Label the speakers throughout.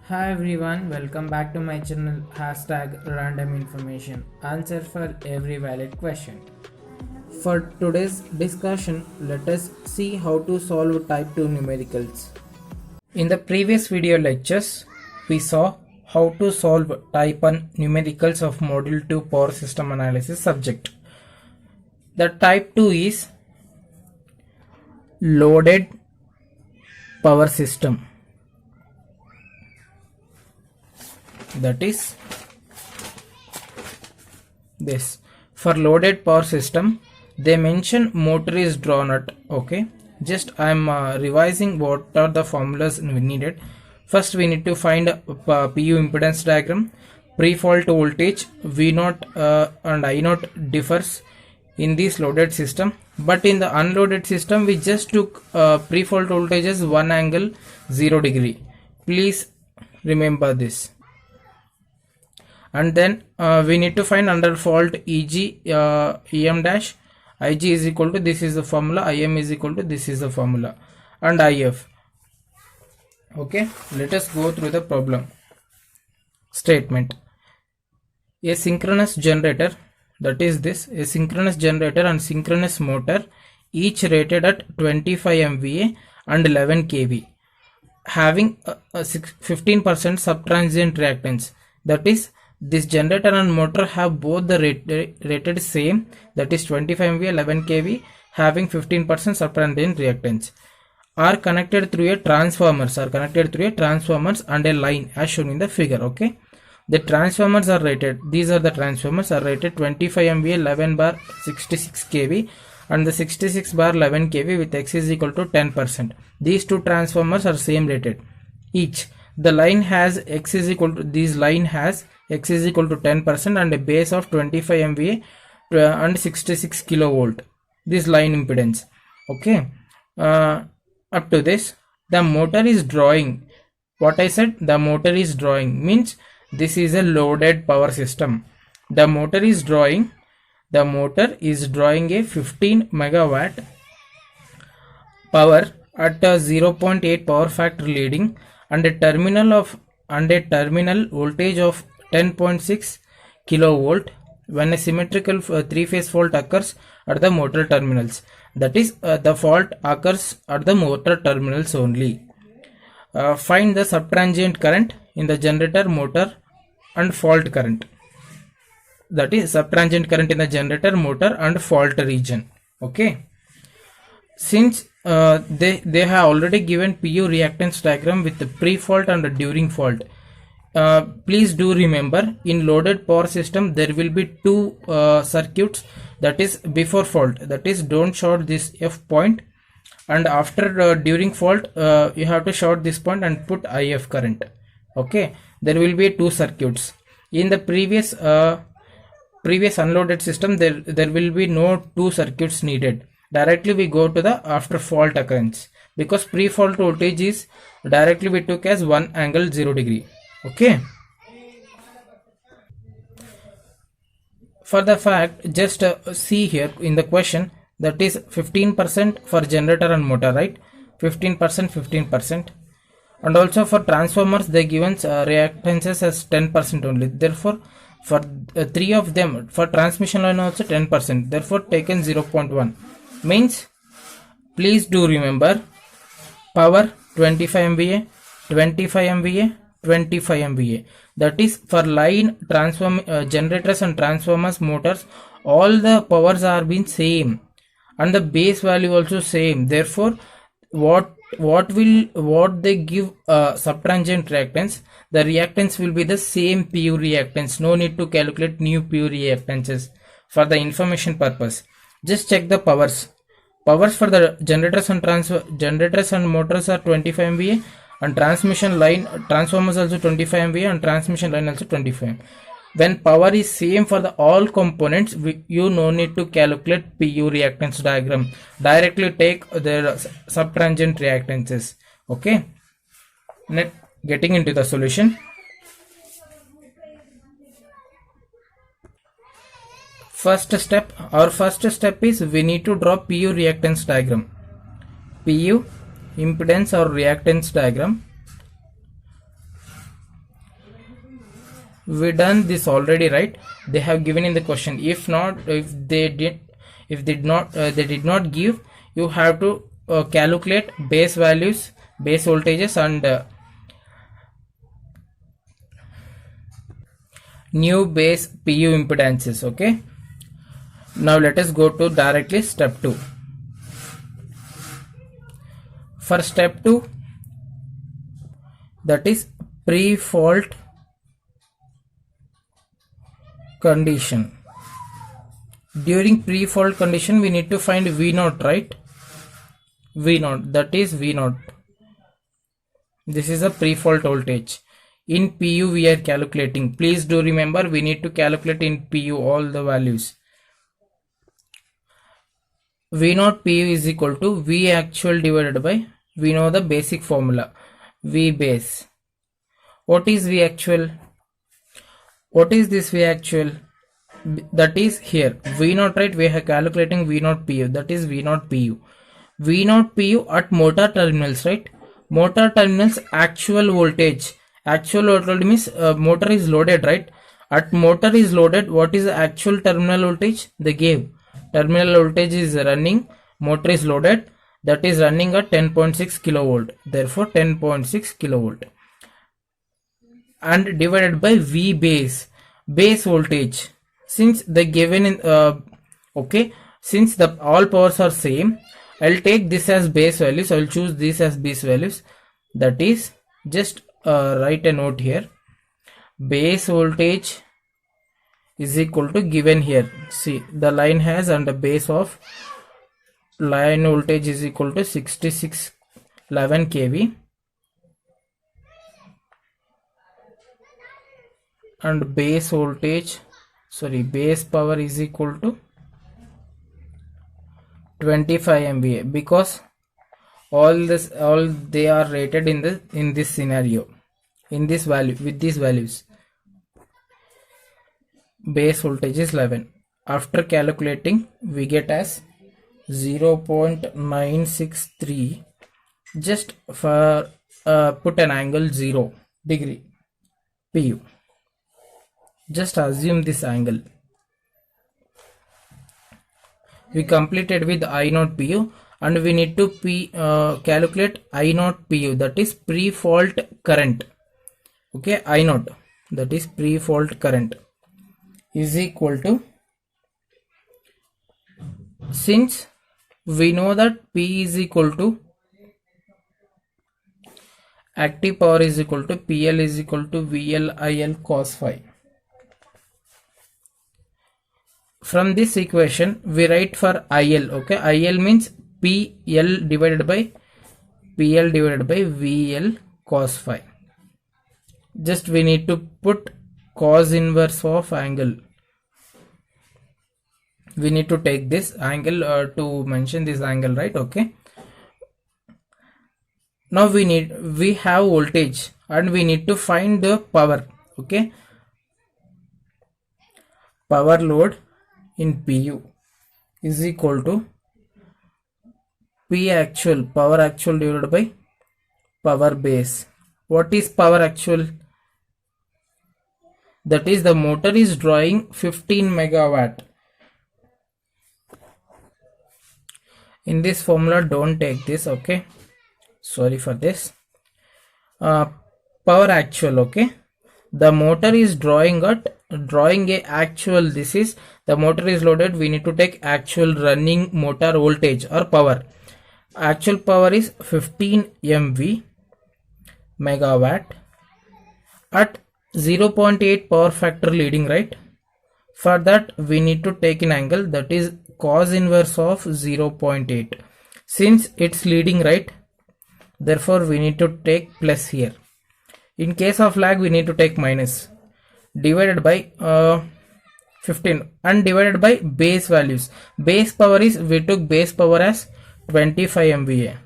Speaker 1: Hi everyone, welcome back to my channel hashtag random information. Answer for every valid question. For today's discussion, let us see how to solve type 2 numericals. In the previous video lectures, we saw how to solve type 1 numericals of module 2 power system analysis subject. The type 2 is loaded power system. That is this. For loaded power system, they mention motor is drawn at. Okay, just I'm revising what are the formulas we needed. First we need to find PU impedance diagram. Pre-fault voltage V0 and I0 differs in this loaded system, but in the unloaded system we just took pre-fault voltages 1 angle 0 degree. Please remember this. And then we need to find under fault EG EM dash IG is equal to, this is the formula, IM is equal to, this is the formula, and IF. Okay, let us go through the problem statement. A synchronous generator, that is this, a synchronous generator and synchronous motor each rated at 25 MVA and 11 kV, having a 15% subtransient reactance. That is, this generator and motor have both the rated same, that is 25 MVA 11 kV, having 15% subtransient reactance, are connected through a transformers and a line as shown in the figure. Okay, the transformers are rated, these are the transformers are rated 25 MVA 11 bar 66 kV and the 66 bar 11 kV with X is equal to 10%. These two transformers are same rated each. The line has X is equal to, this line has X is equal to 10% and a base of 25 MVA and 66 kilovolt, this line impedance. Okay, up to this, the motor is drawing, what I said, the motor is drawing means this is a loaded power system. The motor is drawing a 15 megawatt power at a 0.8 power factor leading and a terminal voltage of 10.6 kilovolt when a symmetrical three-phase fault occurs at the motor terminals. That is, the fault occurs at the motor terminals only. Find the subtransient current in the generator, motor and fault current. That is, subtransient current in the generator, motor and fault region. Okay, since they have already given PU reactance diagram with the pre-fault and the during fault. Please do remember, in loaded power system there will be two circuits, that is before fault, that is don't short this F point, and after during fault you have to short this point and put IF current. Okay, there will be two circuits. In the previous unloaded system there will be no two circuits needed. Directly we go to the after fault occurrence, because pre-fault voltage is directly we took as 1 angle 0 degree. Okay, for the fact, just see here in the question, that is 15% for generator and motor, right? 15%, and also for transformers they given reactances as 10% only. Therefore for three of them, for transmission line also 10%, therefore taken 0.1. means, please do remember, power 25 MVA 25 MVA, that is for line generators and transformers, motors, all the powers are been same and the base value also same. Therefore what they give subtransient reactance, the reactance will be the same PU reactance. No need to calculate new PU reactances. For the information purpose, just check the powers for the generators and motors are 25 MVA and transmission line transformers also 25 MVA and transmission line also 25. When power is same for the all components, you no need to calculate PU reactance diagram, directly take the subtransient reactances. Okay, getting into the solution. Our first step is we need to draw PU reactance diagram. PU impedance or reactance diagram. we done this already, right? They have given in the question. If not, if they did not give, you have to calculate base values, base voltages, and new base PU impedances. Okay, now let us go to directly step 2. For step 2, that is pre-fault condition. During pre-fault condition, we need to find V0, right? V0, that is V0. This is a pre-fault voltage. In PU we are calculating. Please do remember, we need to calculate in PU all the values. V0 PU is equal to V actual divided by, we know the basic formula, V base. What is V actual? What is this V actual? That is here V0, right? We are calculating V0 PU, that is V0 PU. V0 PU at motor terminals, right? Motor terminals actual voltage. Actual voltage means motor is loaded, right? At motor is loaded, what is the actual terminal voltage? They gave. Terminal voltage is running, motor is loaded, that is running at 10.6 kilovolt. Therefore 10.6 kilovolt. And divided by V base, base voltage. Since the given in okay, since the all powers are same, I'll take this as base values. I'll choose this as base values. That is, just write a note here. Base voltage is equal to given here. See, the line has, and the base of line voltage is equal to 6611 kV, and base voltage, sorry, base power is equal to 25 MVA, because all they are rated in this scenario, in this value, with these values. Base voltage is 11. After calculating, we get as 0.963. just for put an angle 0 degree PU. Just assume this angle. We completed with I0 PU, and we need to calculate I0 PU, that is pre-fault current. Okay, I0, that is pre-fault current, is equal to, since we know that P is equal to active power is equal to PL is equal to VL IL cos phi. From this equation we write for IL. Okay, IL means PL divided by VL cos phi. Just we need to put cos inverse of angle. We need to take this angle to mention this angle, right? Okay, now we have voltage, and we need to find the power. Okay, power load in PU is equal to P actual, power actual divided by power base. What is power actual? That is, the motor is drawing 15 megawatt. In this formula, don't take this. Okay, sorry for this. Power actual. Okay, the motor is drawing a actual, this is, the motor is loaded, we need to take actual running motor voltage or power. Actual power is 15 MV megawatt at 0.8 power factor leading, right? For that we need to take an angle, that is cos inverse of 0.8. Since it's leading, right, therefore we need to take plus here. In case of lag, we need to take minus, divided by 15, and divided by base values. Base power is, we took base power as 25 MVA.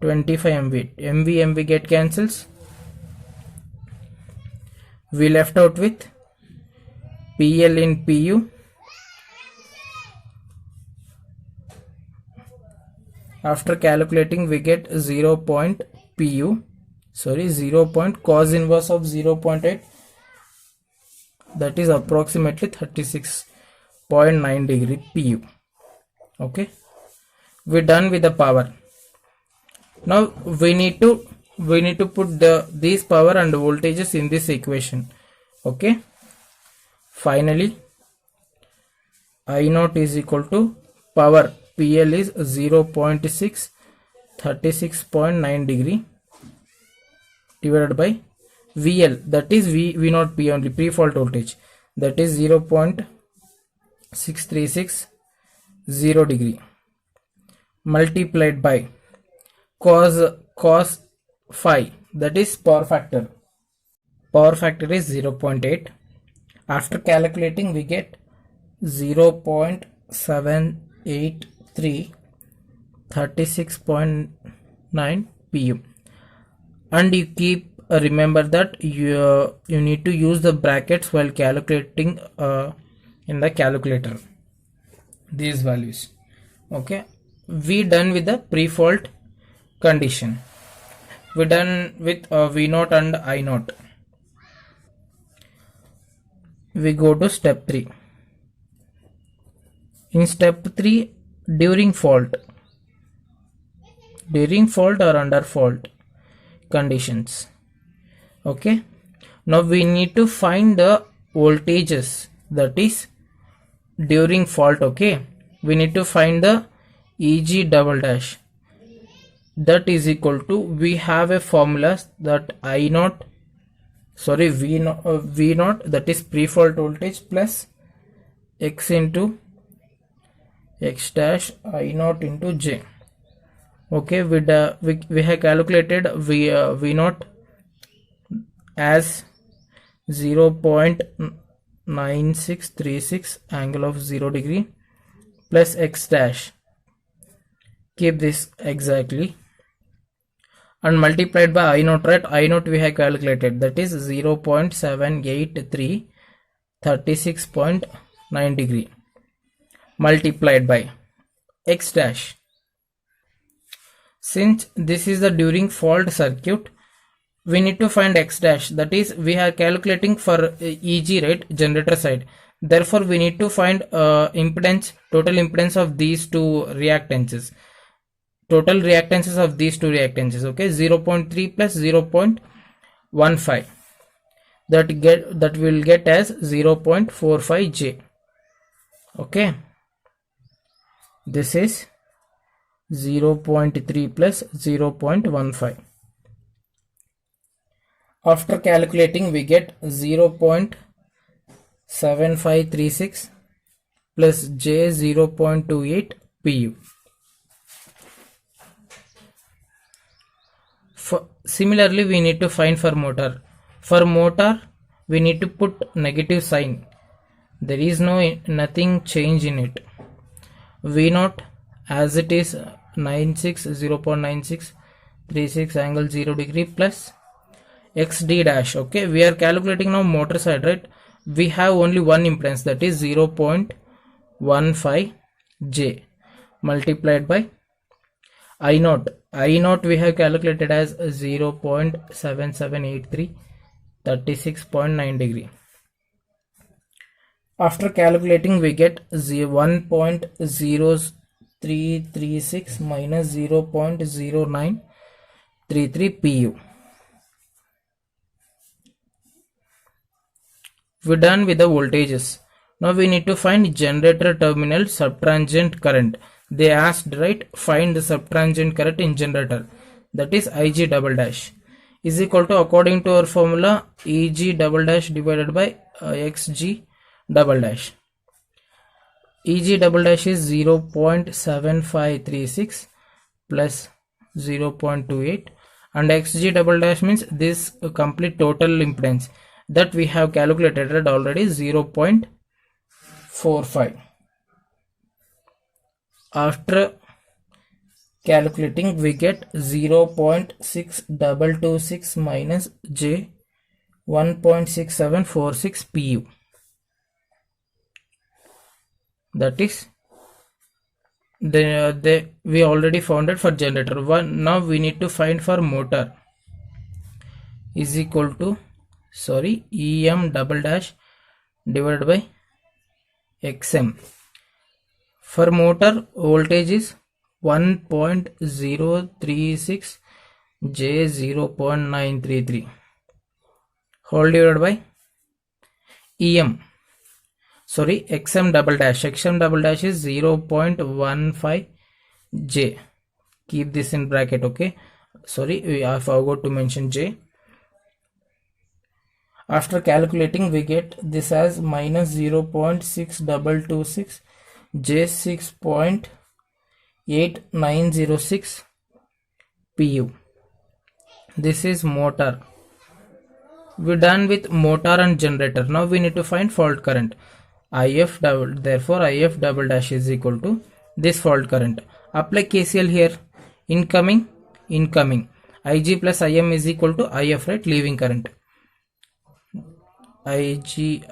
Speaker 1: 25 MV. MV get cancels. We left out with PL in PU. After calculating, we get 0. PU, sorry, 0. Cos inverse of 0.8 that is approximately 36.9 degree pu. Okay, we're done with the power. Now we need to put these power and voltages in this equation. Okay, finally I naught is equal to power PL is 0.6, 36.9 degree divided by VL, that is V naught P only, pre-fault voltage, that is 0.6360 degree, multiplied by cos phi, that is power factor. Power factor is 0.8. After calculating we get 0.783, 36.9 pu, and you keep remember that you need to use the brackets while calculating in the calculator these values. Okay, we done with the pre-fault condition. We done with V naught and I naught. We go to step 3. In step 3, during fault or under fault conditions. Okay, now we need to find the voltages, that is during fault. Okay, we need to find the Eg double dash, that is equal to, we have a formula that V naught, that is pre-fault voltage, plus x into x dash I naught into j. Okay, we have calculated V naught as 0.9636 angle of 0 degree, plus x dash, keep this exactly, and multiplied by I naught, right? I naught we have calculated, that is 0.783, 36.9 degree, multiplied by x dash. Since this is the during fault circuit, we need to find x dash, that is we are calculating for Eg, right, generator side. Therefore we need to find impedance, total impedance of these two reactances, total reactances of these two reactances. Okay, 0.3 plus 0.15, that will get as 0.45 j. Okay, this is 0.3 plus 0.15. After calculating we get 0.7536 plus j 0.28 pu. Similarly we need to find for motor. For motor we need to put negative sign, there is nothing change in it. V naught as it is 0.9636 angle 0 degree, plus xd dash. Okay, we are calculating now motor side, right? We have only one impedance, that is 0.15 j, multiplied by I naught. I naught we have calculated as 0.7783, 36.9 degree. After calculating we get 1.0336 minus 0.0933 pu. We're done with the voltages. Now we need to find generator terminal subtransient current. They asked, right, find the subtransient current in generator, that is Ig double dash is equal to, according to our formula, Eg double dash divided by Xg double dash. Eg double dash is 0.7536 plus 0.28, and Xg double dash means this complete total impedance that we have calculated already, 0.45. After calculating we get 0.6226 minus j 1.6746 pu, that is we already found it for generator. Now we need to find for motor, is equal to, Em double dash divided by XM. For motor, voltage is 1.036 J 0.933 whole divided by XM double dash. XM double dash is 0.15 J. Keep this in bracket, okay? Sorry, I forgot to mention J. After calculating, we get this as minus 0.6226 J 6.8906 pu. This is motor. We're done with motor and generator. Now we need to find fault current. Therefore IF double dash is equal to this fault current. Apply KCL here. Incoming. IG plus IM is equal to IF, right? Leaving current. IG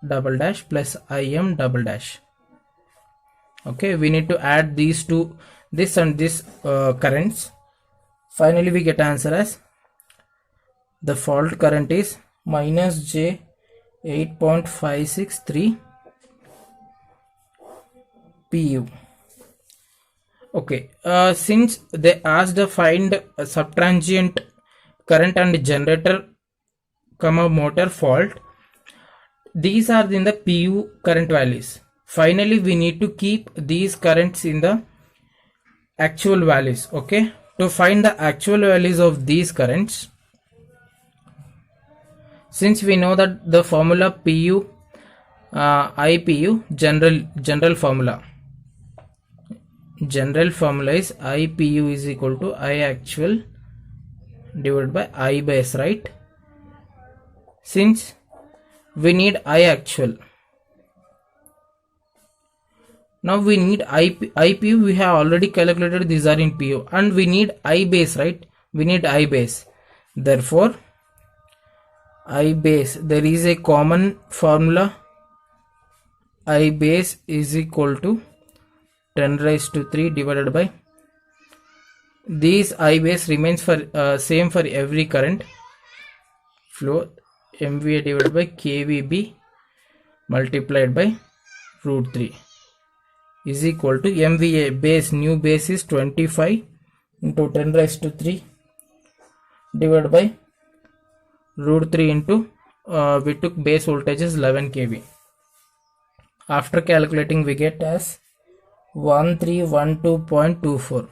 Speaker 1: double dash plus IM double dash. Okay, we need to add these two, this and this currents. Finally we get answer as the fault current is minus J 8.563 pu. Okay, since they asked to find subtransient current and generator comma motor fault, these are in the pu current values. Finally we need to keep these currents in the actual values. Okay, to find the actual values of these currents, since we know that the formula pu IPU general formula is IPU is equal to I actual divided by I base, right? Since we need I actual, now we need IPU. We have already calculated these are in PU, and we need I base, right? We need I base. Therefore I base, there is a common formula. I base is equal to 10 raised to 3 divided by, these I base remains for same for every current flow, MVA divided by KVB multiplied by root 3 is equal to MVA base, new base is 25 into 10 raised to 3 divided by root 3 into we took base voltage is 11 kV. After calculating we get as 1312.24.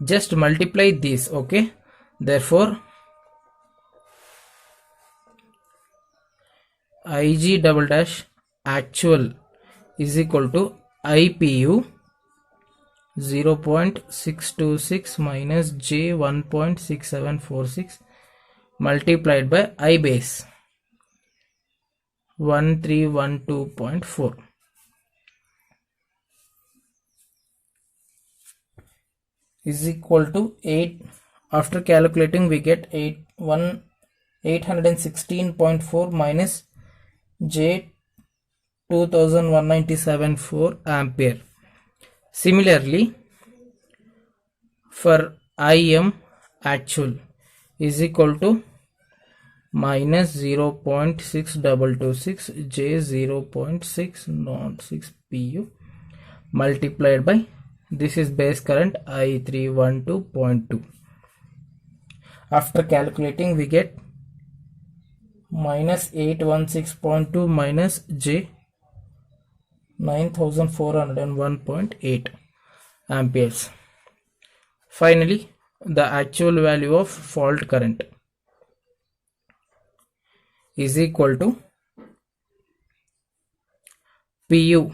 Speaker 1: just multiply this. Okay, therefore IG double dash actual is equal to IPU 0.626 minus J 1.6746 multiplied by I base 1312.4 is equal to 8. After calculating we get 816.4 minus J 2197.4 ampere. Similarly, for IM actual is equal to minus 0.6226 J 0.606 pu multiplied by, this is base current I312.2. After calculating we get minus 816.2 minus J 9401.8 amperes. Finally, the actual value of fault current is equal to PU.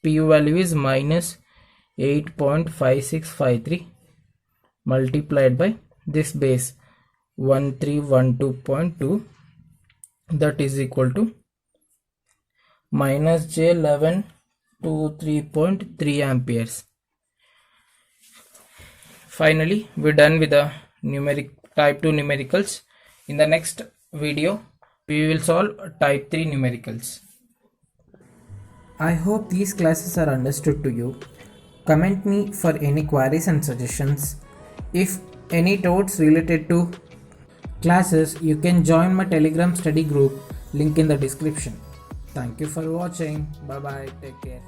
Speaker 1: PU value is minus 8.5653 multiplied by this base 1312.2, that is equal to minus J 1123.3 amperes. Finally, we're done with the type 2 numericals. In the next video, we will solve type 3 numericals. I hope these classes are understood to you. Comment me for any queries and suggestions. If any doubts related to classes, you can join my Telegram study group. link in the description. Thank you for watching. Bye bye, take care.